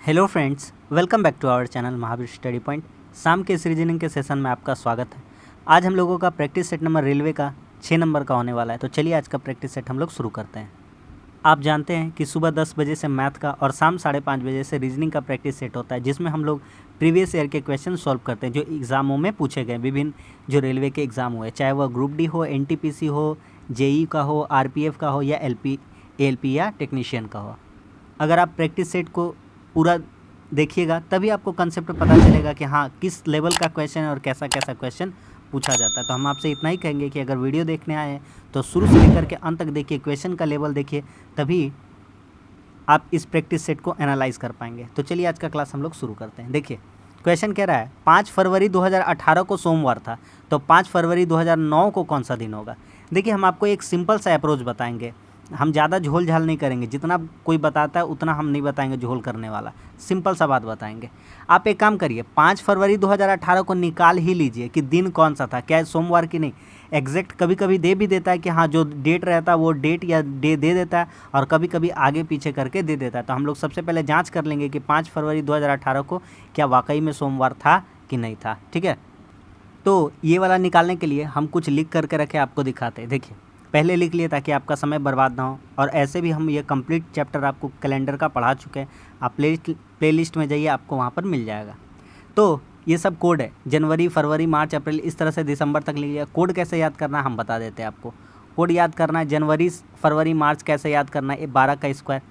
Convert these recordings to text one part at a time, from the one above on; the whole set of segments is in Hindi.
Hello friends, welcome back to our channel Mahavir study point. शाम के इस रीजनिंग के सेशन में आपका स्वागत है। आज हम लोगों का प्रैक्टिस सेट नंबर रेलवे का 6 नंबर का होने वाला है। तो चलिए आज का प्रैक्टिस सेट हम लोग शुरू करते हैं। आप जानते हैं कि सुबह 10 बजे से मैथ का और शाम 5:30 बजे से रीजनिंग का प्रैक्टिस सेट होता है, जिसमें हम लोग प्रीवियस ईयर के क्वेश्चन सॉल्व करते हैं जो एग्ज़ामों में पूछे गए, विभिन्न जो रेलवे के एग्ज़ाम हुए, चाहे वह ग्रुप डी हो, एनटीपीसी हो, जेई का हो, आरपीएफ का हो या एलपी या टेक्नीशियन का हो। अगर आप प्रैक्टिस सेट को पूरा देखिएगा तभी आपको कंसेप्ट पता चलेगा कि हाँ किस लेवल का क्वेश्चन है और कैसा कैसा क्वेश्चन पूछा जाता है। तो हम आपसे इतना ही कहेंगे कि अगर वीडियो देखने आए हैं तो शुरू से लेकर के अंत तक देखिए, क्वेश्चन का लेवल देखिए, तभी आप इस प्रैक्टिस सेट को एनालाइज कर पाएंगे। तो चलिए आज का क्लास हम लोग शुरू करते हैं। देखिए क्वेश्चन कह रहा है 5 फरवरी 2018 को सोमवार था, तो 5 फरवरी 2009 को कौन सा दिन होगा। देखिए हम आपको एक सिंपल सा अप्रोच बताएंगे, हम ज़्यादा झोल झाल नहीं करेंगे, जितना कोई बताता है उतना हम नहीं बताएंगे झोल करने वाला, सिंपल सा बात बताएंगे। आप एक काम करिए, 5 फरवरी 2018 को निकाल ही लीजिए कि दिन कौन सा था, क्या सोमवार की नहीं। एग्जैक्ट कभी कभी दे भी देता है कि हाँ जो डेट रहता है वो डेट या डे दे देता है, और कभी कभी आगे पीछे करके दे देता है। तो हम लोग सबसे पहले जाँच कर लेंगे कि 5 फरवरी 2018 को क्या वाकई में सोमवार था कि नहीं था। ठीक है, तो ये वाला निकालने के लिए हम कुछ लिख करके रखे, आपको दिखाते हैं। देखिए पहले लिख लिए ताकि आपका समय बर्बाद ना हो, और ऐसे भी हम ये कंप्लीट चैप्टर आपको कैलेंडर का पढ़ा चुके हैं। आप प्लेलिस्ट में जाइए, आपको वहाँ पर मिल जाएगा। तो ये सब कोड है, जनवरी, फरवरी, मार्च, अप्रैल, इस तरह से दिसंबर तक लिख लिया। कोड कैसे याद करना है हम बता देते हैं आपको। कोड याद करना है, जनवरी, फरवरी, मार्च कैसे याद करना है, 12 का स्क्वायर,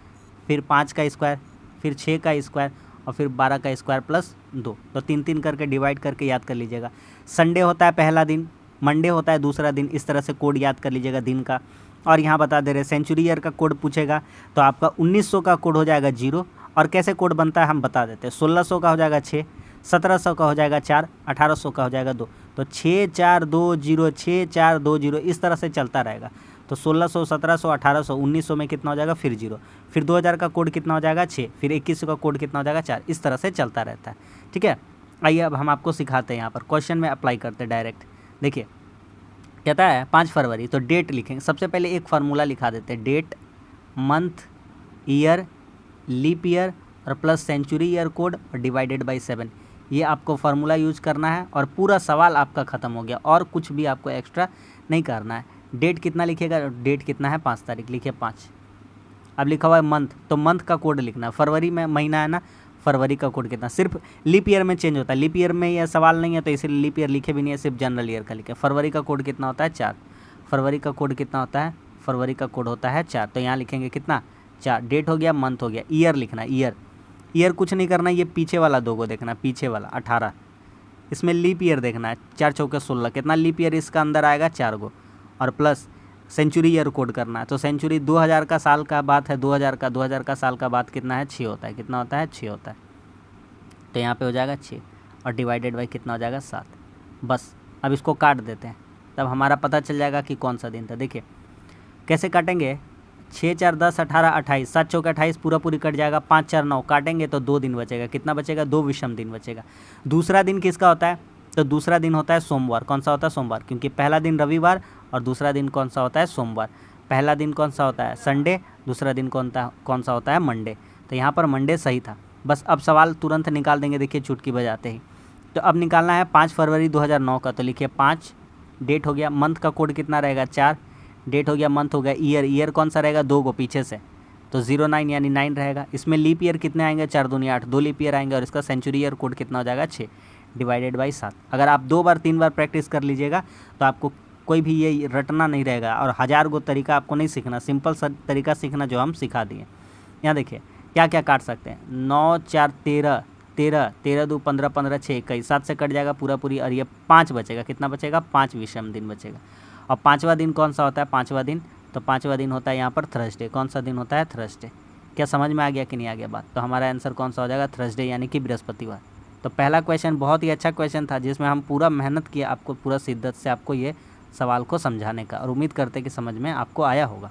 फिर 5 का स्क्वायर, फिर 6 का स्क्वायर, और फिर 12 का स्क्वायर प्लस 2। तो 3-3 करके डिवाइड करके याद कर लीजिएगा। संडे होता है पहला दिन, मंडे होता है दूसरा दिन, इस तरह से कोड याद कर लीजिएगा दिन का। और यहाँ बता दे रहे सेंचुरी ईयर का कोड पूछेगा तो आपका 1900 का कोड हो जाएगा 0। और कैसे कोड बनता है हम बता देते हैं। 1600 का हो जाएगा 6, 1700 का हो जाएगा 4, 1800 का हो जाएगा 2। तो 6420, 6420 इस तरह से चलता रहेगा। तो 1600, 1700, 1800, 1900 में कितना हो जाएगा फिर 0, फिर 2000 का कोड कितना हो जाएगा 6, फिर 2100 का कोड कितना हो जाएगा 4, इस तरह से चलता रहता है। ठीक है, आइए अब हम आपको सिखाते हैं, यहाँ पर क्वेश्चन में अप्लाई करते हैं डायरेक्ट। देखिए कहता है 5 फरवरी, तो डेट लिखेंगे। सबसे पहले एक फार्मूला लिखा देते हैं, date, month, year, leap year और प्लस सेंचुरी ईयर कोड और डिवाइडेड बाय 7। ये आपको फार्मूला यूज करना है और पूरा सवाल आपका ख़त्म हो गया, और कुछ भी आपको एक्स्ट्रा नहीं करना है। डेट कितना लिखिएगा, डेट कितना है 5 तारीख, लिखिए 5। अब लिखा हुआ है मंथ, तो मंथ का कोड लिखना है। फरवरी में महीना है ना, फरवरी का कोड कितना, सिर्फ लीप ईयर में चेंज होता है। लीप ईयर में यह सवाल नहीं है तो इसलिए लीप ईयर लिखे भी नहीं है, सिर्फ जनरल ईयर का लिखे। फरवरी का कोड कितना होता है 4, फरवरी का कोड कितना होता है, फरवरी का कोड होता है 4। तो यहाँ लिखेंगे कितना 4। डेट हो गया, मंथ हो गया, ईयर लिखना है। ईयर, ईयर कुछ नहीं करना, ये पीछे वाला 2 को देखना, पीछे वाला 18, इसमें लीप ईयर देखना है। 4 चौके 16, कितना लीप ईयर इसका अंदर आएगा 4 गो, और प्लस सेंचुरी ईयर कोड करना है। तो सेंचुरी 2000 का साल का बात है, 2000 का साल का बात कितना है 6 होता है, कितना होता है 6 होता है। तो यहाँ पे हो जाएगा 6 और डिवाइडेड बाई कितना हो जाएगा 7। बस अब इसको काट देते हैं, तब हमारा पता चल जाएगा कि कौन सा दिन था। देखिए कैसे काटेंगे, 6 4 10 18 28, 7 चौके 28 पूरा पूरी कट जाएगा, 5 4 9 काटेंगे तो 2 दिन बचेगा। कितना बचेगा, 2 विषम दिन बचेगा। दूसरा दिन किसका होता है, तो दूसरा दिन होता है सोमवार। कौन सा होता है, सोमवार, क्योंकि पहला दिन रविवार और दूसरा दिन कौन सा होता है, सोमवार। पहला दिन कौन सा होता है, संडे, दूसरा दिन कौन सा होता है, मंडे। तो यहाँ पर मंडे सही था। बस अब सवाल तुरंत निकाल देंगे, देखिए चुटकी बजाते ही। तो अब निकालना है 5 फरवरी 2009 का, तो लिखिए 5। डेट हो गया, मंथ का कोड कितना रहेगा 4, डेट हो गया, मंथ हो गया। ईयर, ईयर कौन सा रहेगा 2 को पीछे से, तो 09 यानी 9 रहेगा। इसमें लीप ईयर कितने आएंगे, 4 दूनी 8, 2 लीप ईयर आएंगे, और इसका सेंचुरी ईयर कोड कितना हो जाएगा 6 डिवाइडेड बाई 7। अगर आप 2 बार 3 बार प्रैक्टिस कर लीजिएगा तो आपको कोई भी ये रटना नहीं रहेगा, और 1000 गो तरीका आपको नहीं सीखना, सिंपल सा तरीका सीखना जो हम सिखा दिए। यहाँ देखिए क्या क्या काट सकते हैं, 9 4 13, 13 13 2 15, 15 6 21, 7 से कट जाएगा पूरा पूरी, और ये 5 बचेगा। कितना बचेगा, 5 विषम दिन बचेगा। और 5वां दिन कौन सा होता है, 5वां दिन, तो 5वां दिन होता है यहाँ पर थर्सडे। कौन सा दिन होता है, थर्सडे। क्या समझ में आ गया कि नहीं आ गया बात, तो हमारा आंसर कौन सा हो जाएगा, थर्सडे यानी कि बृहस्पतिवार। तो पहला क्वेश्चन बहुत ही अच्छा क्वेश्चन था, जिसमें हम पूरा मेहनत किया आपको पूरा शिद्दत से आपको ये सवाल को समझाने का, और उम्मीद करते हैं कि समझ में आपको आया होगा।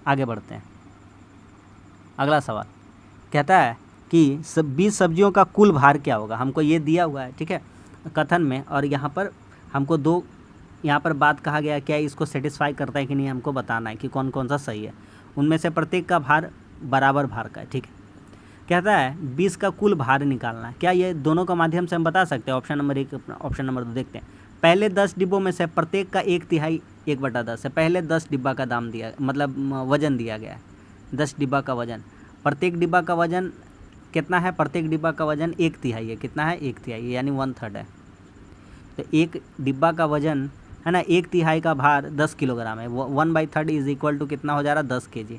आगे बढ़ते हैं। अगला सवाल कहता है कि 20 सब्जियों का कुल भार क्या होगा। हमको ये दिया हुआ है, ठीक है, कथन में, और यहाँ पर हमको 2 यहाँ पर बात कहा गया, क्या इसको सेटिस्फाई करता है कि नहीं हमको बताना है कि कौन कौन सा सही है। उनमें से प्रत्येक का भार बराबर भार का है, ठीक है। कहता है 20 का कुल भार निकालना है। क्या ये दोनों का माध्यम से हम बता सकते हैं? ऑप्शन नंबर 1 ऑप्शन नंबर 2 देखते हैं। पहले 10 डिब्बों में से प्रत्येक का 1/3 1/10 है। पहले 10 डिब्बा का दाम दिया, मतलब वजन दिया गया है, 10 डिब्बा का वजन। प्रत्येक डिब्बा का वजन कितना है? प्रत्येक डिब्बा का वजन 1/3 है। कितना है? 1/3 यानी 1/3 है। तो एक डिब्बा का वजन है ना, 1/3 का भार 10 किलोग्राम है। 1/3 इज इक्वल टू कितना हो जा रहा है? 10 kg।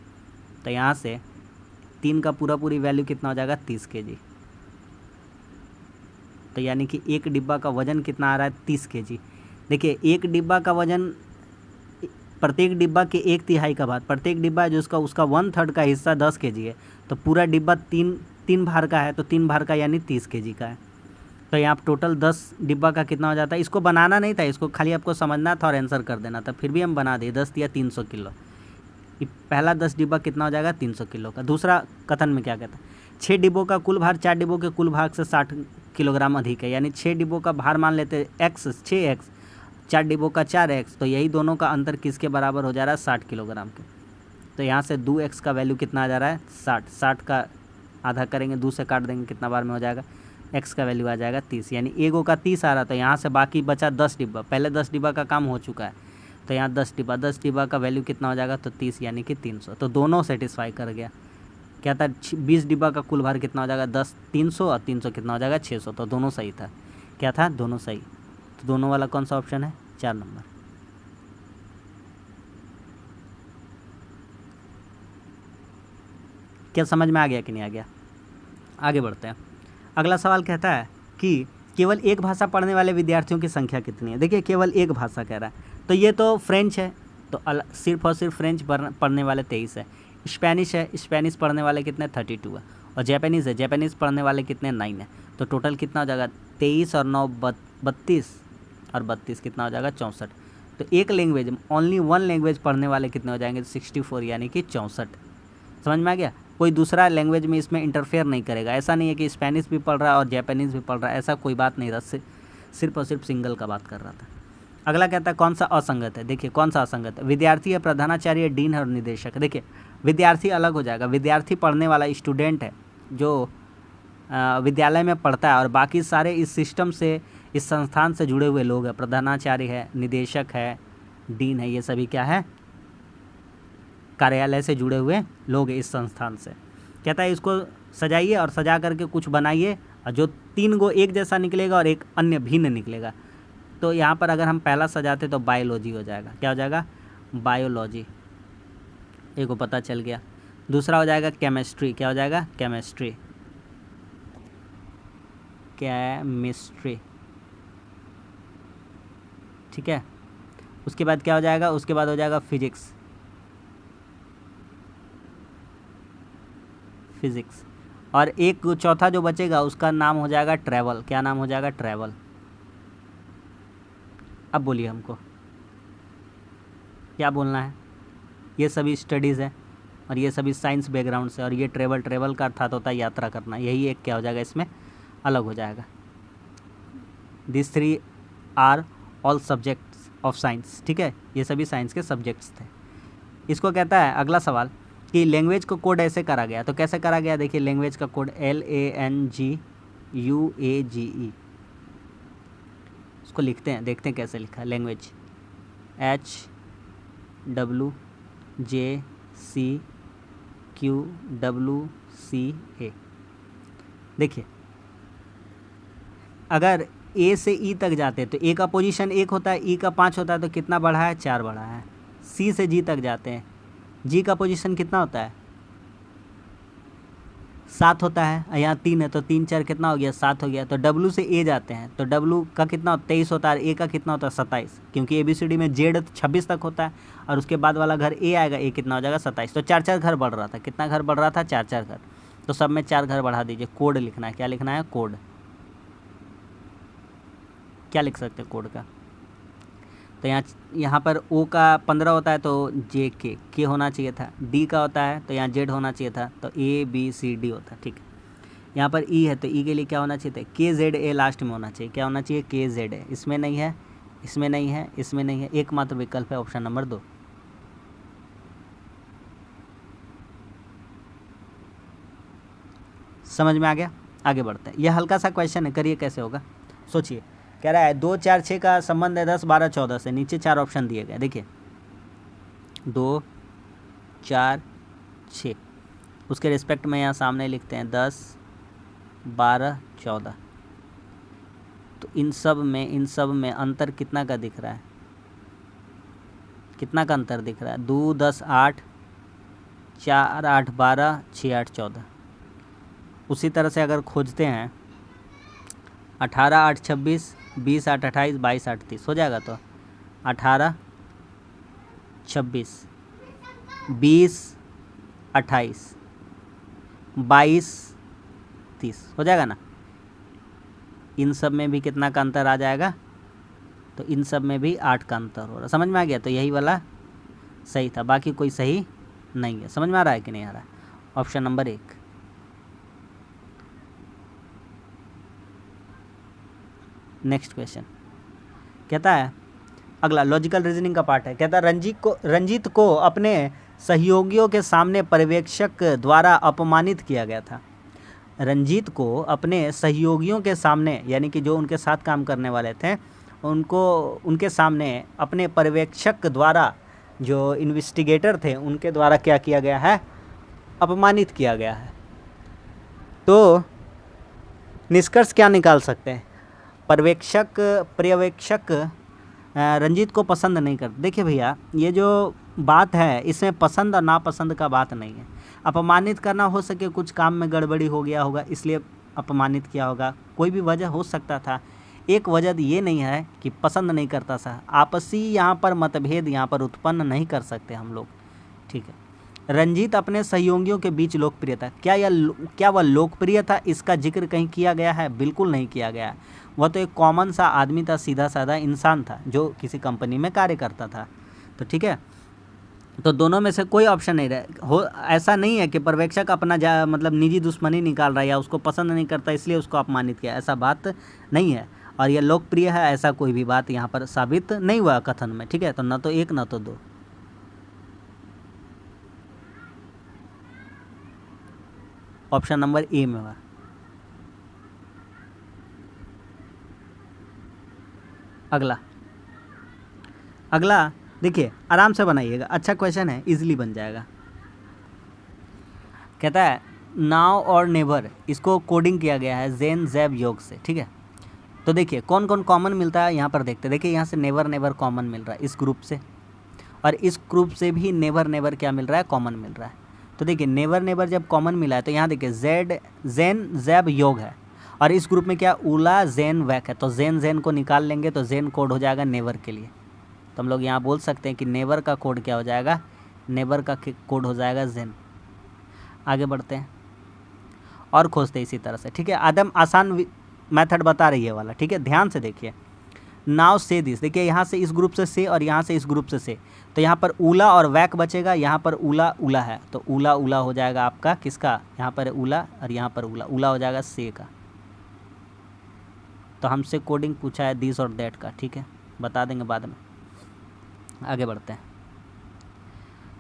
तो यहाँ से 3 का पूरी वैल्यू कितना हो जाएगा? 30 kg। तो यानी कि एक डिब्बा का वजन कितना आ रहा है? 30 kg। देखिए एक डिब्बा का वजन, प्रत्येक डिब्बा के 1/3 का भार, प्रत्येक डिब्बा जो उसका 1/3 का हिस्सा 10 kg है, तो पूरा डिब्बा तीन भार का है, तो 3 भार का यानी 30 kg का है। तो यहाँ टोटल 10 डिब्बा का कितना हो जाता है? इसको बनाना नहीं था, इसको खाली आपको समझना था और आंसर कर देना था, फिर भी हम बना दिए। 10 या 300 किलो। पहला 10 डिब्बा कितना हो जाएगा? 300 किलो का। दूसरा कथन में क्या कहता है? 6 डिब्बों का कुल भार 4 डिब्बों के कुल भार से 60 किलोग्राम अधिक है। यानी 6 डिब्बों का भार मान लेते हैं x, 6x, 4 डिब्बों का 4x, तो यही दोनों का अंतर किसके बराबर हो जा रहा है? 60 किलोग्राम के। तो यहाँ से 2x का वैल्यू कितना आ जा रहा है? 60। 60 का आधा करेंगे, 2 से काट देंगे, कितना बार में हो जाएगा? x का वैल्यू आ जाएगा 30। यानी एगो का 30 आ रहा, तो यहाँ से बाकी बचा 10 डिब्बा। पहले 10 डिब्बा का काम हो चुका है, तो यहाँ 10 डिब्बा का वैल्यू कितना हो जाएगा? तो 30 यानी कि 300। तो दोनों सेटिस्फाई कर गया। क्या था? 20 डिब्बा का कुल भार कितना हो जाएगा? 10, 300 और 300 कितना हो जाएगा? 600। तो दोनों सही था। क्या था? दोनों सही। तो दोनों वाला कौन सा ऑप्शन है? 4 नंबर। क्या समझ में आ गया कि नहीं आ गया? आगे बढ़ते हैं। अगला सवाल कहता है कि केवल एक भाषा पढ़ने वाले विद्यार्थियों की संख्या कितनी है? देखिए केवल एक भाषा कह रहा है, तो ये तो फ्रेंच है, तो सिर्फ और सिर्फ फ्रेंच पढ़ने वाले 23 है। स्पेनिश है, स्पेनिश पढ़ने वाले कितने? 32 है। और जैपनीज़ है, जैपनीज़ पढ़ने वाले कितने? 9 है। तो टोटल कितना हो जाएगा? 23 और 9 32, और 32 कितना हो जाएगा? 64। तो एक लैंग्वेज, ओनली वन लैंग्वेज पढ़ने वाले कितने हो जाएंगे? 64 यानी कि 64। समझ में आ गया? कोई दूसरा लैंग्वेज में इसमें इंटरफेयर नहीं करेगा। ऐसा नहीं है कि स्पेनिश भी पढ़ रहा है और जैपनीज़ भी पढ़ रहा है, ऐसा कोई बात नहीं था। सिर्फ और सिर्फ सिंगल का बात कर रहा था। अगला कहता है कौन सा असंगत है? देखिए कौन सा असंगत है? विद्यार्थी है, प्रधानाचार्य है, डीन है और निदेशक। देखिए विद्यार्थी अलग हो जाएगा। विद्यार्थी पढ़ने वाला स्टूडेंट है जो विद्यालय में पढ़ता है, और बाकी सारे इस सिस्टम से, इस संस्थान से जुड़े हुए लोग हैं। प्रधानाचार्य है, निदेशक है, डीन है, ये सभी क्या है? कार्यालय से जुड़े हुए लोग इस संस्थान से। कहता है इसको सजाइए और सजा करके कुछ बनाइए, और जो 3 गो एक जैसा निकलेगा और एक अन्य भिन्न निकलेगा। तो यहाँ पर अगर हम पहला सजाते तो बायोलॉजी हो जाएगा। क्या हो जाएगा? बायोलॉजी, एक को पता चल गया। दूसरा हो जाएगा केमिस्ट्री। क्या हो जाएगा? केमिस्ट्री, केमिस्ट्री, ठीक है। उसके बाद क्या हो जाएगा? उसके बाद हो जाएगा फिजिक्स, फिजिक्स। और एक चौथा जो बचेगा उसका नाम हो जाएगा ट्रैवल। क्या नाम हो जाएगा? ट्रैवल। अब बोलिए हमको क्या बोलना है? ये सभी स्टडीज़ है और ये सभी साइंस बैकग्राउंड से, और ये ट्रैवल का अर्थात होता है यात्रा करना। यही एक क्या हो जाएगा? इसमें अलग हो जाएगा। This 3 are all subjects of science, ठीक है। ये सभी साइंस के सब्जेक्ट्स थे। इसको कहता है अगला सवाल कि लैंग्वेज को कोड ऐसे करा गया। तो कैसे करा गया? देखिए लैंग्वेज का कोड LANGUAGE। इसको लिखते हैं, देखते हैं कैसे लिखा है। Language HWJCQWCA। देखिए अगर A से E तक जाते तो A का पोजीशन 1 होता है, E का 5 होता है, तो कितना बढ़ा है? 4 बढ़ा है। C से G तक जाते हैं, G का पोजीशन कितना होता है? 7 होता है, यहाँ 3 है, तो 3 4 कितना हो गया? 7 हो गया। तो W से A जाते हैं तो W का कितना? 23 होता है। A का कितना होता है? 27, क्योंकि ABCD में Z 26 तक होता है, और उसके बाद वाला घर A आएगा, A कितना हो जाएगा? 27। तो 4 4 घर बढ़ रहा था। कितना घर बढ़ रहा था? 4 4 घर। तो सब में 4 घर बढ़ा दीजिए। कोड लिखना है। क्या लिखना है? कोड। क्या लिख सकते हैं कोड का? तो यहाँ पर O का 15 होता है, तो JK होना चाहिए था। D का होता है तो यहाँ Z होना चाहिए था, तो ABCD होता है, ठीक है। यहाँ पर E है तो E के लिए क्या होना चाहिए था? KZA लास्ट में होना चाहिए। क्या होना चाहिए? KZA। इसमें नहीं है, इसमें नहीं है, इसमें नहीं है, एकमात्र विकल्प है ऑप्शन नंबर 2। समझ में आ गया? आगे बढ़ते हैं। यह हल्का सा क्वेश्चन है, करिए कैसे होगा, सोचिए। कह रहा है 2 4 6 का संबंध है 10 12 14 से। नीचे 4 ऑप्शन दिए गए, देखिए 2 4 6, उसके रिस्पेक्ट में यहाँ सामने लिखते हैं 10 12 14। तो इन सब में अंतर कितना का दिख रहा है? कितना का अंतर दिख रहा है? 2 10 8, 4 8 12, 6 8 14। उसी तरह से अगर खोजते हैं 18 8 26, 20 8 28, 22 8 30 हो जाएगा। तो 18 26 20 28 22 30 हो जाएगा ना। इन सब में भी कितना का अंतर आ जाएगा? तो इन सब में भी 8 का अंतर हो रहा। समझ में आ गया? तो यही वाला सही था, बाकी कोई सही नहीं है। समझ में आ रहा है कि नहीं आ रहा है? Option number 1। नेक्स्ट क्वेश्चन कहता है, अगला लॉजिकल रीजनिंग का पार्ट है। कहता है रंजीत को अपने सहयोगियों के सामने पर्यवेक्षक द्वारा अपमानित किया गया था। रंजीत को अपने सहयोगियों के सामने, यानी कि जो उनके साथ काम करने वाले थे, उनके सामने अपने पर्यवेक्षक द्वारा, जो इन्वेस्टिगेटर थे उनके द्वारा क्या किया गया है? अपमानित किया गया है। तो निष्कर्ष क्या निकाल सकते हैं? पर्यवेक्षक रंजीत को पसंद नहीं करते। देखिए भैया, ये जो बात है इसमें पसंद और नापसंद का बात नहीं है। अपमानित करना, हो सके कुछ काम में गड़बड़ी हो गया होगा इसलिए अपमानित किया होगा, कोई भी वजह हो सकता था। एक वजह ये नहीं है कि पसंद नहीं करता था। आपसी यहाँ पर मतभेद यहाँ पर उत्पन्न नहीं कर सकते हम लोग, ठीक है। रंजीत अपने सहयोगियों के बीच लोकप्रिय था। क्या वह लोकप्रिय था, इसका जिक्र कहीं किया गया है? बिल्कुल नहीं किया गया है। वह तो एक कॉमन सा आदमी था, सीधा साधा इंसान था जो किसी कंपनी में कार्य करता था। तो ठीक है, तो दोनों में से कोई ऑप्शन नहीं रहे। ऐसा नहीं है कि पर्यवेक्षक अपना मतलब निजी दुश्मनी निकाल रहा है या उसको पसंद नहीं करता इसलिए उसको अपमानित किया, ऐसा बात नहीं है। और यह लोकप्रिय है, ऐसा कोई भी बात यहाँ पर साबित नहीं हुआ कथन में, ठीक है। तो न तो 1 न तो 2। ऑप्शन नंबर ए में हुआ। अगला देखिए, आराम से बनाइएगा, अच्छा क्वेश्चन है, इजीली बन जाएगा। कहता है नाउ और नेवर, इसको कोडिंग किया गया है जेन जैब योग से, ठीक है। तो देखिए कौन कौन कॉमन मिलता है यहाँ पर देखते हैं। देखिए यहाँ से नेवर कॉमन मिल रहा है इस ग्रुप से, और इस ग्रुप से भी नेवर क्या मिल रहा है? कॉमन मिल रहा है। तो देखिए नेवर जब कॉमन मिला है तो यहाँ देखिए जेन जैब योग है, और इस ग्रुप में क्या? उला जेन वैक है। तो जेन को निकाल लेंगे तो जेन कोड हो जाएगा नेवर के लिए। तो हम लोग यहाँ बोल सकते हैं कि नेवर का कोड क्या हो जाएगा? नेवर का कोड हो जाएगा जेन। आगे बढ़ते हैं और खोजते हैं इसी तरह से, ठीक है। आदम आसान मेथड बता रही है वाला, ठीक है, ध्यान से देखिए। नाउ से दिस, देखिए यहाँ से इस ग्रुप से और यहाँ से इस ग्रुप से, तो यहाँ पर उला और वैक बचेगा। यहाँ पर उला है तो उला हो जाएगा आपका किसका? यहाँ पर उला और यहाँ पर उला हो जाएगा से का। तो हमसे कोडिंग पूछा है दिस और दैट का, ठीक है, बता देंगे बाद में। आगे बढ़ते हैं,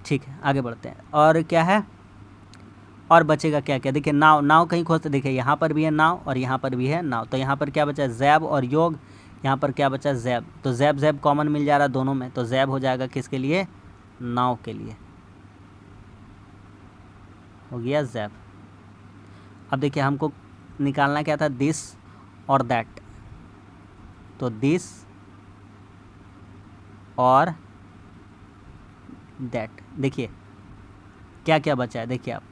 ठीक है, आगे बढ़ते हैं। और क्या है? और बचेगा क्या क्या? देखिए नाव कहीं खोजते, देखिए यहाँ पर भी है नाव और यहाँ पर भी है नाव। तो यहाँ पर क्या बचा? जैब और योग। यहाँ पर क्या बचा? जैब। तो जैब कॉमन मिल जा रहा है दोनों में, तो जैब हो जाएगा किसके लिए? नाव के लिए, हो गया जैब। अब देखिए हमको निकालना क्या था? दिस और दैट। तो दिस और दैट, देखिए क्या क्या बचा है, देखिए आप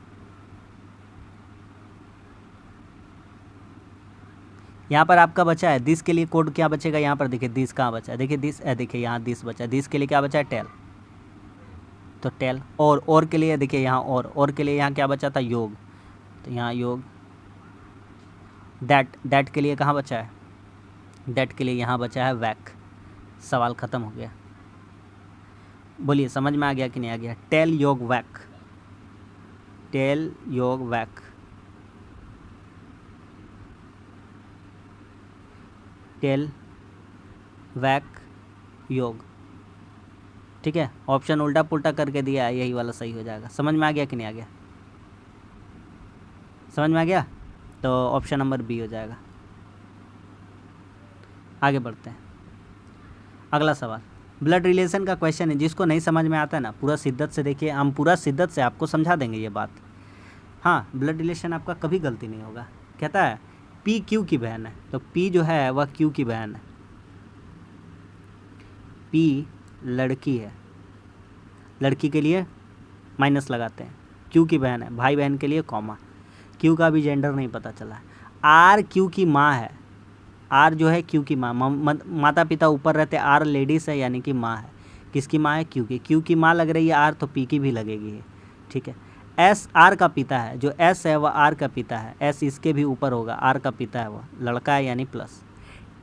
यहाँ पर आपका बचा है दिस के लिए कोड क्या बचेगा? यहाँ पर देखिए दिस कहाँ बचा है? देखिए दिस, देखिए यहाँ दिस बचा है। दिस के लिए क्या बचा है? टेल। तो टेल। और के लिए देखिए यहाँ और के लिए यहाँ क्या बचा था? योग। तो यहाँ योग। दैट के लिए कहाँ बचा है? दैट के लिए यहाँ बचा है वैक। सवाल ख़त्म हो गया। बोलिए समझ में आ गया कि नहीं आ गया? टेल योग वैक, टेल योग वैक। टेल वैक योग, ठीक है। ऑप्शन उल्टा पुल्टा करके दिया है, यही वाला सही हो जाएगा। समझ में आ गया कि नहीं आ गया? समझ में आ गया? तो ऑप्शन नंबर बी हो जाएगा। आगे बढ़ते हैं। अगला सवाल ब्लड रिलेशन का क्वेश्चन है। जिसको नहीं समझ में आता है ना, पूरा शिद्दत से देखिए, हम पूरा शिद्दत से आपको समझा देंगे ये बात। हाँ, ब्लड रिलेशन आपका कभी गलती नहीं होगा। कहता है पी क्यू की बहन है, तो पी जो है वह क्यू की बहन है। पी लड़की है, लड़की के लिए माइनस लगाते हैं। क्यू की बहन है, भाई बहन के लिए कॉमा। क्यू का भी जेंडर नहीं पता चला है। आर क्यू की माँ है, आर जो है क्यू की माँ, माता पिता ऊपर रहते, आर लेडीज़ है यानी कि माँ है। किसकी माँ है? क्यू की। क्यू की माँ लग रही है आर, तो पी की भी लगेगी, ठीक है। एस आर का पिता है, जो एस है वह आर का पिता है, एस इसके भी ऊपर होगा, आर का पिता है वह लड़का है यानी प्लस।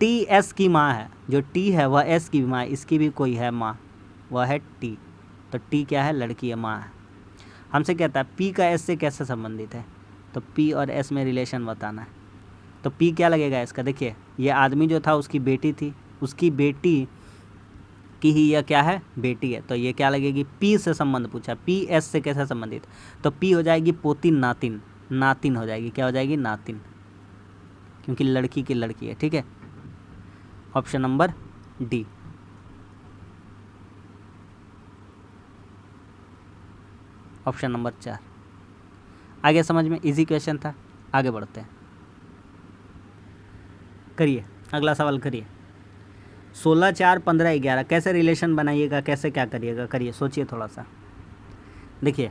टी एस की माँ है, जो टी है वह एस की माँ, इसकी भी कोई है माँ, वह है टी, तो टी क्या है? लड़की है, माँ है। हमसे कहता है पी का एस से कैसे संबंधित है, तो पी और एस में रिलेशन बताना है। तो पी क्या लगेगा इसका? देखिए ये आदमी जो था उसकी बेटी थी, उसकी बेटी की ही यह क्या है? बेटी है, तो ये क्या लगेगी? पी से संबंध पूछा, पी एस से कैसे संबंधित, तो पी हो जाएगी पोती नातिन, नातिन हो जाएगी। क्या हो जाएगी? नातिन, क्योंकि लड़की की लड़की है, ठीक है। Option number D. Option number 4। आगे समझ में इजी क्वेश्चन था। आगे बढ़ते हैं, करिए अगला सवाल करिए। 16 4 15 11 कैसे रिलेशन बनाइएगा, कैसे क्या करिएगा, करिए, सोचिए थोड़ा सा। देखिए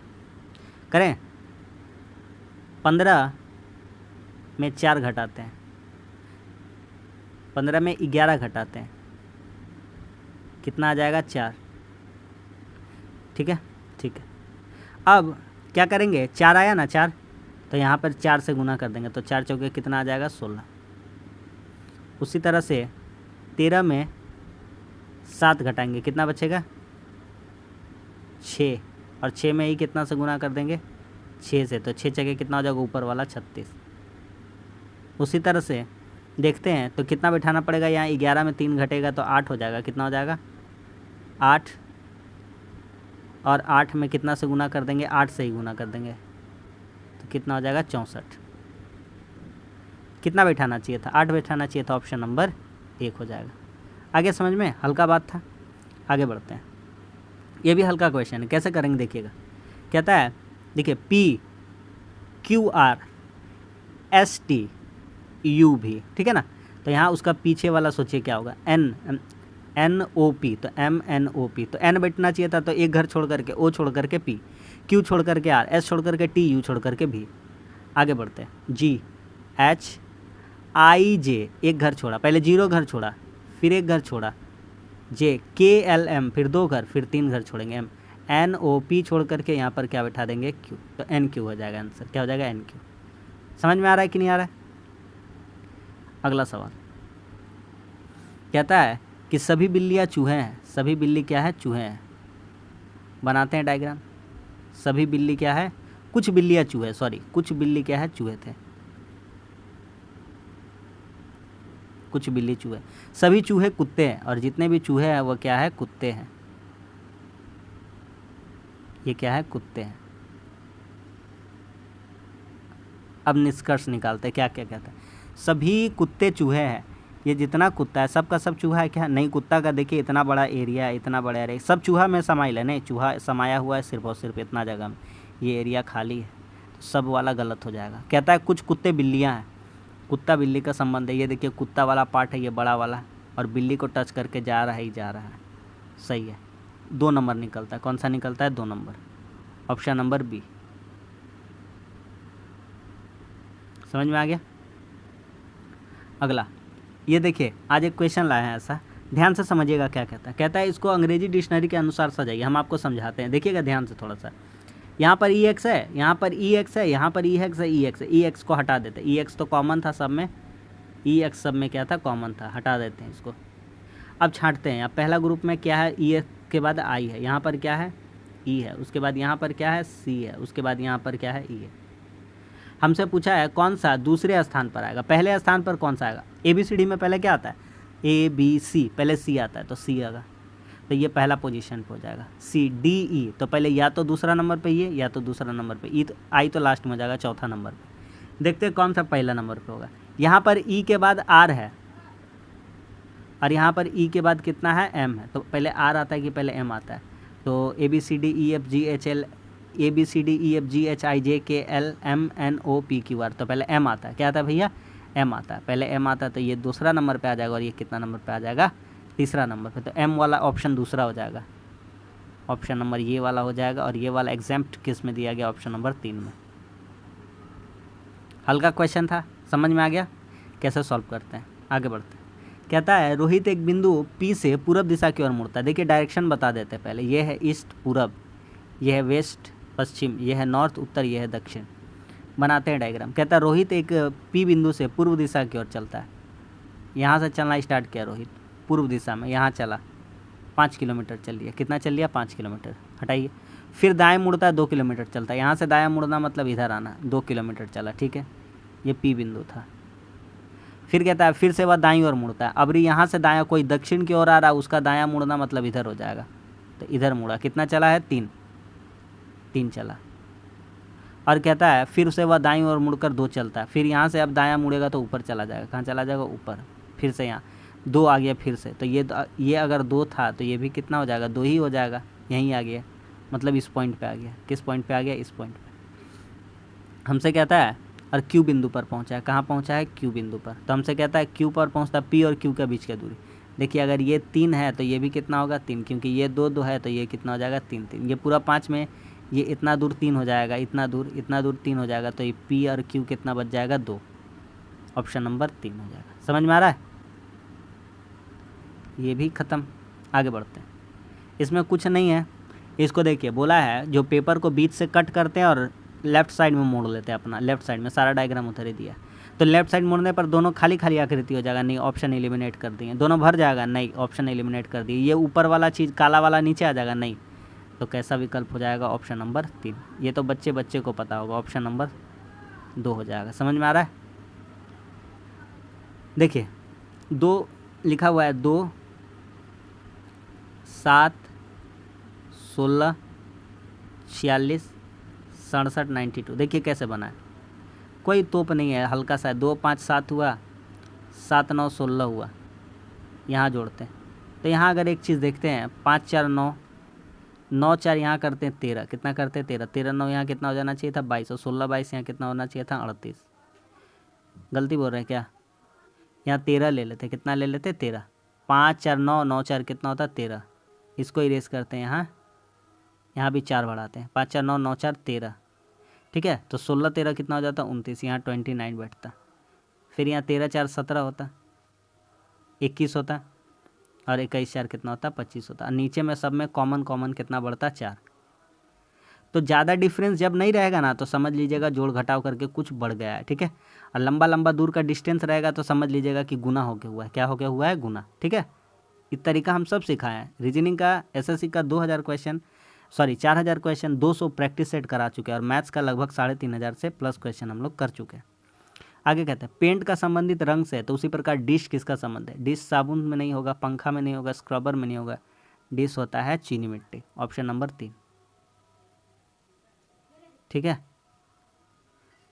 करें, 15 में 4 घटाते हैं, 15 में 11 घटाते हैं, कितना आ जाएगा? 4, ठीक है, ठीक है। अब क्या करेंगे? 4 आया ना, 4, तो यहाँ पर 4 से गुना कर देंगे, तो 4 चौके कितना आ जाएगा? 16। उसी तरह से 13 में 7 घटाएंगे, कितना बचेगा? 6, और 6 में ही कितना से गुना कर देंगे? 6 से, तो 6 जगह कितना हो जाएगा? ऊपर वाला 36। उसी तरह से देखते हैं तो कितना बैठाना पड़ेगा यहाँ? 11 में 3 घटेगा तो 8 हो जाएगा, कितना हो जाएगा? 8, और 8 में कितना से गुना कर देंगे? 8 से ही गुना कर देंगे, तो कितना हो जाएगा? 64। कितना बैठाना चाहिए था? 8 बैठाना चाहिए था, ऑप्शन नंबर 1 हो जाएगा। आगे समझ में? हल्का बात था। आगे बढ़ते हैं, ये भी हल्का क्वेश्चन है, कैसे करेंगे देखिएगा। कहता है देखिए P Q R S T U भी, ठीक है ना, तो यहाँ उसका पीछे वाला सोचिए क्या होगा? एन एन ओ पी, तो एम एन ओ पी, तो एन बैठना चाहिए था, तो एक घर छोड़ करके ओ छोड़ करके पी, क्यू छोड़ करके आर, एस छोड़ करके टी, यू छोड़ करके भी। आगे बढ़ते हैं, जी एच आई जे, एक घर छोड़ा, पहले 0 घर छोड़ा, फिर एक घर छोड़ा, जे के एल एम, फिर 2 घर, फिर 3 घर छोड़ेंगे, एम एन ओ पी छोड़ करके यहाँ पर क्या बैठा देंगे? क्यू, तो एन क्यू हो जाएगा आंसर। क्या हो जाएगा? N Q. समझ में आ रहा है कि नहीं आ रहा है? अगला सवाल कहता है कि सभी बिल्लियाँ चूहे हैं। सभी बिल्ली क्या है? चूहे हैं। बनाते हैं डायग्राम। सभी बिल्ली क्या है? कुछ बिल्लियाँ चूहे, सॉरी, कुछ बिल्ली क्या है? चूहे थे, कुछ बिल्ली चूहे। सभी चूहे कुत्ते हैं, और जितने भी चूहे हैं वो क्या है? कुत्ते हैं। ये क्या है? कुत्ते हैं। अब निष्कर्ष निकालते हैं, क्या क्या कहता है। सभी कुत्ते चूहे हैं, ये जितना कुत्ता है सब का सब चूहा है क्या? नहीं, कुत्ता का देखिए इतना बड़ा एरिया है, इतना बड़ा एरिया, सब चूहा में समाइल है, नहीं, चूहा समाया हुआ है सिर्फ और सिर्फ इतना जगह में, ये एरिया खाली है, तो सब वाला गलत हो जाएगा। कहता है कुछ कुत्ते बिल्लियाँ हैं, कुत्ता बिल्ली का संबंध है, ये देखिए कुत्ता वाला पार्ट है ये बड़ा वाला, और बिल्ली को टच करके जा रहा है ही जा रहा है, सही है। 2 नंबर निकलता है, कौन सा निकलता है? 2 नंबर, ऑप्शन नंबर बी। समझ में आ गया? अगला ये देखिए, आज एक क्वेश्चन लाया है ऐसा, ध्यान से समझिएगा क्या कहता है। कहता है इसको अंग्रेजी डिक्शनरी के अनुसार सजाइए, हम आपको समझाते हैं, देखिएगा ध्यान से थोड़ा सा। यहाँ पर ई एक्स है, यहाँ पर ई एक्स है, यहाँ पर ई एक्स है, ई एक्स है, ई एक्स को हटा देते हैं, ई एक्स तो कॉमन था सब में, ई एक्स सब में क्या था? कॉमन था, हटा देते हैं इसको। अब छांटते हैं, यहाँ पहला ग्रुप में क्या है? ई एक्स के बाद आई है, यहाँ पर क्या है? ई है, उसके बाद यहाँ पर क्या है? सी है, उसके बाद यहाँ पर क्या है? ई है। हमसे पूछा है कौन सा दूसरे स्थान पर आएगा, पहले स्थान पर कौन सा आएगा? ए बी सी डी में पहले क्या आता है? ए बी सी, पहले सी आता है, तो सी आएगा, तो ये पहला पोजीशन पे हो जाएगा। सी डी ई, तो पहले या तो दूसरा नंबर पे ये, या तो दूसरा नंबर पे ई, तो आई तो लास्ट में हो जाएगा, चौथा नंबर पे। देखते हैं कौन सा पहला नंबर पे होगा। यहाँ पर ई के बाद आर है और यहाँ पर ई के बाद कितना है, एम है। तो पहले आर आता है कि पहले एम आता है? तो A B C D E F G H L, A B C D E F G H I J K L M N O P Q R. तो पहले एम आता है। क्या आता है भैया, एम आता है। पहले एम आता है तो ये दूसरा नंबर पे आ जाएगा और ये कितना नंबर पे आ जाएगा, तीसरा नंबर पे। तो एम वाला ऑप्शन दूसरा हो जाएगा, ऑप्शन नंबर ये वाला हो जाएगा। और ये वाला एग्जैम्प्ट किस में दिया गया, ऑप्शन नंबर 3 में। हल्का क्वेश्चन था, समझ में आ गया। कैसे सॉल्व करते हैं, आगे बढ़ते हैं। कहता है रोहित एक बिंदु P से पूरब दिशा की ओर मुड़ता है। देखिए डायरेक्शन बता देते हैं पहले। ये है ईस्ट पूरब, ये है वेस्ट पश्चिम, ये है नॉर्थ उत्तर, ये है दक्षिण। बनाते हैं डायग्राम। कहता है रोहित एक P बिंदु से पूर्व दिशा की ओर चलता है। यहाँ से चलना स्टार्ट किया रोहित पूर्व दिशा में, यहाँ चला 5 किलोमीटर चल लिया। कितना चल लिया, 5 किलोमीटर। हटाइए। फिर दाएँ मुड़ता है, 2 किलोमीटर चलता है। यहाँ से दायाँ मुड़ना मतलब इधर आना, 2 किलोमीटर चला। ठीक है, ये P बिंदु था। फिर कहता है फिर से वह दाईं ओर मुड़ता है। अब यहाँ से दायां कोई दक्षिण की ओर आ रहा है, उसका दायां मुड़ना मतलब इधर हो जाएगा। तो इधर मुड़ा, कितना चला है, 3 चला। और कहता है फिर से वह दाईं ओर मुड़कर 2 चलता है। फिर यहाँ से अब दायां मुड़ेगा तो ऊपर चला जाएगा। कहाँ चला जाएगा, ऊपर। फिर से यहाँ 2 आ गया फिर से। तो ये अगर 2 था तो ये भी कितना हो जाएगा, 2 ही हो जाएगा। यहीं आ गया, मतलब इस पॉइंट पे आ गया। किस पॉइंट पे आ गया, इस पॉइंट पे। हमसे कहता है और Q बिंदु पर पहुंचा है। कहाँ पहुंचा है, Q बिंदु पर। तो हमसे कहता है Q पर पहुंचता P और Q के बीच की दूरी। देखिए अगर ये 3 है तो ये भी कितना होगा, 3, क्योंकि ये 2 है तो ये कितना हो जाएगा, 3। ये पूरा 5 में ये इतना दूर 3 हो जाएगा, इतना दूर 3 हो जाएगा। तो ये P और Q कितना बच जाएगा, 2। ऑप्शन नंबर 3 हो जाएगा। समझ में आ रहा है, ये भी ख़त्म। आगे बढ़ते हैं। इसमें कुछ नहीं है। इसको देखिए, बोला है जो पेपर को बीच से कट करते हैं और लेफ्ट साइड में मोड़ लेते हैं अपना। लेफ्ट साइड में सारा डायग्राम उधर ही दिया। तो लेफ्ट साइड मोड़ने पर दोनों खाली खाली आकृति हो जाएगा। नहीं, ऑप्शन एलिमिनेट कर दिए। दोनों भर जाएगा, नहीं, ऑप्शन एलिमिनेट कर दिए। ये ऊपर वाला चीज़ काला वाला नीचे आ जाएगा, नहीं। तो कैसा विकल्प हो जाएगा, ऑप्शन नंबर 3। ये तो बच्चे को पता होगा, ऑप्शन नंबर 2 हो जाएगा। समझ में आ रहा है। देखिए 2 लिखा हुआ है, 2, 7, 16, 46, 67, 92। देखिए कैसे बना है, कोई तोप नहीं है, हल्का सा 2, 5, 7 हुआ, 7, 9, 16 हुआ। यहाँ जोड़ते हैं तो यहाँ अगर एक चीज़ देखते हैं, 5, 4, 9, 9, 4 यहाँ करते हैं 13। कितना करते हैं, 13। 13, 9 यहाँ कितना हो जाना चाहिए था, 22। और 16, 22 यहाँ कितना होना चाहिए था, 38। गलती बोल रहे हैं क्या, यहाँ 13 ले लेते। कितना ले लेते, 13। 5, 4, 9, 9, 4 कितना होता है, 13। इसको इरेज करते हैं, यहाँ भी 4 बढ़ाते हैं। 5, 4, 9, 9, 4, 13। ठीक है, तो 16, 13 कितना हो जाता, 29। यहाँ 29 बैठता। फिर यहाँ 13, 4, 17 होता, 21 होता। और 21, 4 कितना होता, 25 होता। और नीचे में सब में कॉमन कितना बढ़ता, 4। तो ज़्यादा डिफरेंस जब नहीं रहेगा ना तो समझ लीजिएगा जोड़ घटाव करके कुछ बढ़ गया है। ठीक है, और लंबा दूर का डिस्टेंस रहेगा तो समझ लीजिएगा कि गुना हो गया हुआ है। क्या हो गया हुआ है, गुना। ठीक है, इस तरीका हम सब सिखाए हैं। रीजनिंग का एसएससी का 4000 क्वेश्चन 200 प्रैक्टिस सेट करा चुके हैं। और मैथ्स का लगभग 3500 से प्लस क्वेश्चन हम लोग कर चुके हैं। आगे कहते हैं पेंट का संबंधित रंग से, तो उसी प्रकार डिश किसका संबंध है। डिश साबुन में नहीं होगा, पंखा में नहीं होगा, स्क्रबर में नहीं होगा। डिश होता है चीनी मिट्टी, ऑप्शन नंबर 3। ठीक है,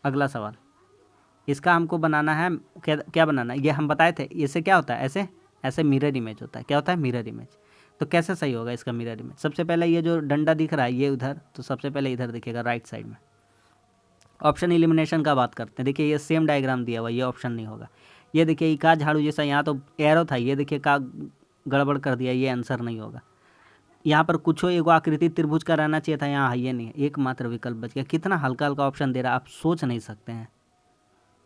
अगला सवाल। इसका हमको बनाना है, क्या बनाना है, ये हम बताए थे। इससे क्या होता है, ऐसे मिरर इमेज होता है। क्या होता है, मिरर इमेज। तो कैसे सही होगा इसका मिरर इमेज। सबसे पहले ये जो डंडा दिख रहा है ये उधर, तो सबसे पहले इधर दिखेगा राइट साइड में। ऑप्शन एलिमिनेशन का बात करते हैं। देखिए ये सेम डायग्राम दिया हुआ, ये ऑप्शन नहीं होगा। ये देखिए का झाड़ू जैसा, यहाँ तो एरो था, ये देखिए का गड़बड़ कर दिया, ये आंसर नहीं होगा। यहाँ पर कुछ एगो आकृति त्रिभुज का रहना चाहिए था, यहाँ है ये नहीं, एकमात्र विकल्प बच गया। कितना हल्का हल्का ऑप्शन दे रहा है, आप सोच नहीं सकते हैं।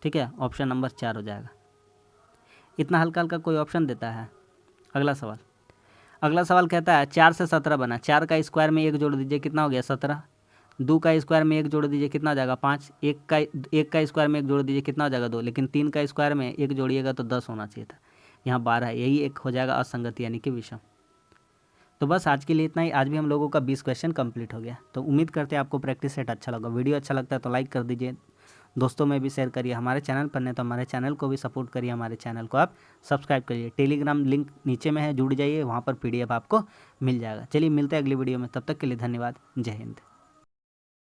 ठीक है, ऑप्शन नंबर 4 हो जाएगा। इतना हल्का हल्का कोई ऑप्शन देता है। अगला सवाल कहता है 4 से 17 बना। 4 का स्क्वायर में 1 जोड़ दीजिए, कितना हो गया, 17। 2 का स्क्वायर में 1 जोड़ दीजिए, कितना हो जाएगा, 5। 1 का स्क्वायर में 1 जोड़ दीजिए, कितना हो जाएगा, 2। लेकिन 3 का स्क्वायर में 1 जोड़िएगा तो 10 होना चाहिए था, यहाँ 12 है। यही एक हो जाएगा असंगति, यानी कि विषम। तो बस आज के लिए इतना ही। आज भी हम लोगों का 20 क्वेश्चन कंप्लीट हो गया। तो उम्मीद करते हैं आपको प्रैक्टिस सेट अच्छा लगा। वीडियो अच्छा लगता है तो लाइक कर दीजिए, दोस्तों में भी शेयर करिए। हमारे चैनल पर नहीं तो हमारे चैनल को भी सपोर्ट करिए, हमारे चैनल को आप सब्सक्राइब करिए। टेलीग्राम लिंक नीचे में है, जुड़ जाइए, वहाँ पर PDF आपको मिल जाएगा। चलिए मिलते हैं अगली वीडियो में, तब तक के लिए धन्यवाद। जय हिंद।